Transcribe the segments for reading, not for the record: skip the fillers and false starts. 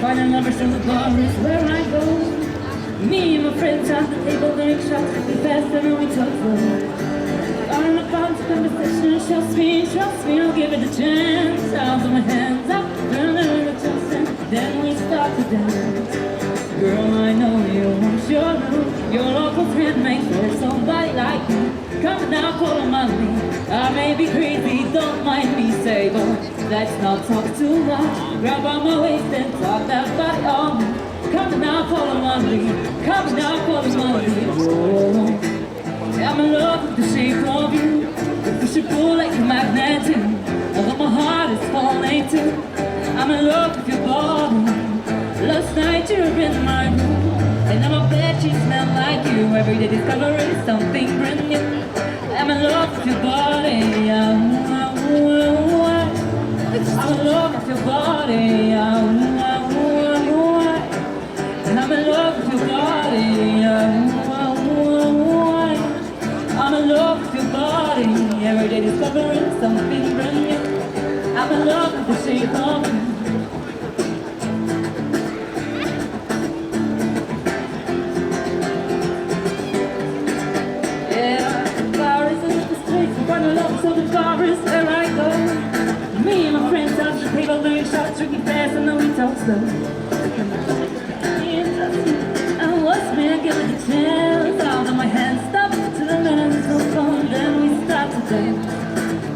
Finding lovers in the bar is where I go. Me and my friends at the table, drink shots, we fast and we talk slow. On a bounce conversation, trust me, I'll give it a chance. I'll put my hands up, turn the toast, and then we start to dance. Girl, I know you want your love. Your local friend makes for somebody like you. Come now, follow my lead. I may be crazy, don't mind me, say, but let's not talk too much. Grab on my waist and talk that body on me. Come now, follow my lead. Come now, follow my lead. Whoa. I'm in love with the shape of you. You push and pull like a magnet too. Although my heart is falling too. I'm in love with your body. Last night you were in my room, and now my bed sheets smell like you. Every day discovering something brand new. I'm in love with your body. I'm in love with your body. And I'm in love with your body. I'm in love with your body. Every day discovering something brand new. I'm in love with the shape of you. So the bar is where I go. Me and my friends out the table, doing shots, drinking fast, and then we talk slow. And what's me, I give it a chance. Out of my hands, stop to the man's no phone, then we start to dance.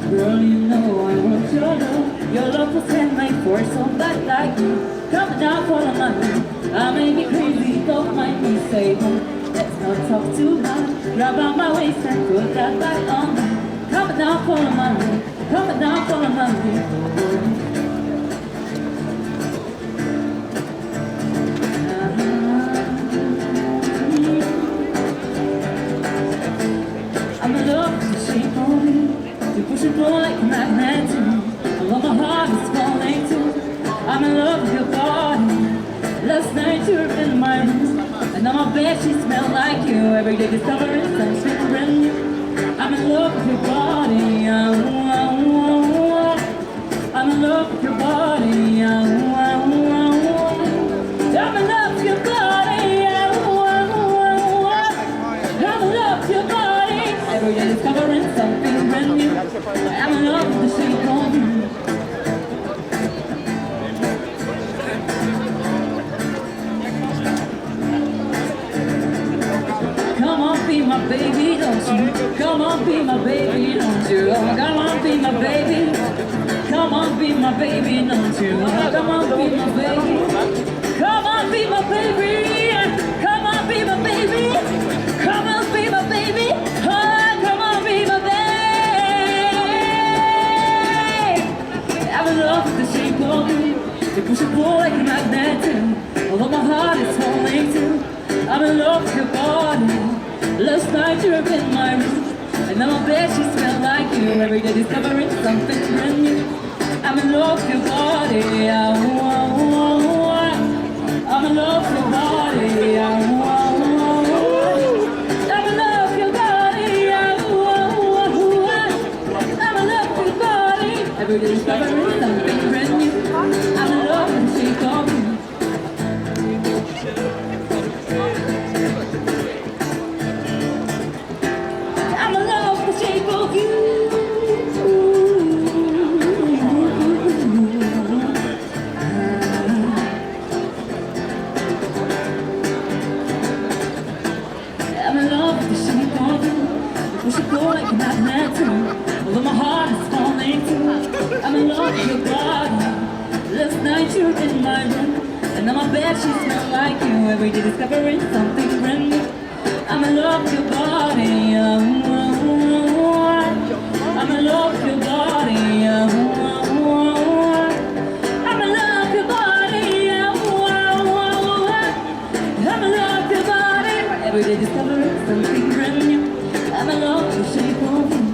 Girl, you know I want your love. Your love was handmade for somebody like you. Come now, follow my lead. I may be crazy, don't mind me, say, let's not talk too much. Grab on my waist and put that light on me. Come now, follow my lead. Come now, follow my lead. I'm in love with the shape of you. You push and pull like a magnet too. Although my heart is falling too. I'm in love with your body. Last night you were in my room, and now my bed sheets smell like you. Every day discovering something brand new. I'm in love with your body. I'm in love with your body. I'm in love with your body. I'm in love with your body. Every day discovering something brand new. I'm in love with the shape of you. Come on, be my baby, don't you? Come on, be my baby, don't you? Come on, be my baby. Come on, be my baby, don't you? Come on, be my baby. Come on, be my baby. Come on, be my baby. Come on, be my baby. Oh, come on, be my baby. I'm in love with the shape of you. You push and pull like a magnet too. Although my heart is falling too. I'm in love with your body. Last night you were in my room, and now my bed she smell like you. Every day discovering something brand new. I'm in love with your body. I'm in love with your body. I'm in love with your body. I'm in love with your body. Every day discovering something brand new. I'm in love with the shape of you. Push and pull like a magnet too. Although my heart is falling too. I'm in love with your body. Last night you were in my room, and now my bed sheets smell like you. Every day discovering something brand new. I'm in love with your body. I'm in love with your body. I'm in love with your body. I'm in love with your body. Every day discovering something brand new. I'm in love with the shape of you.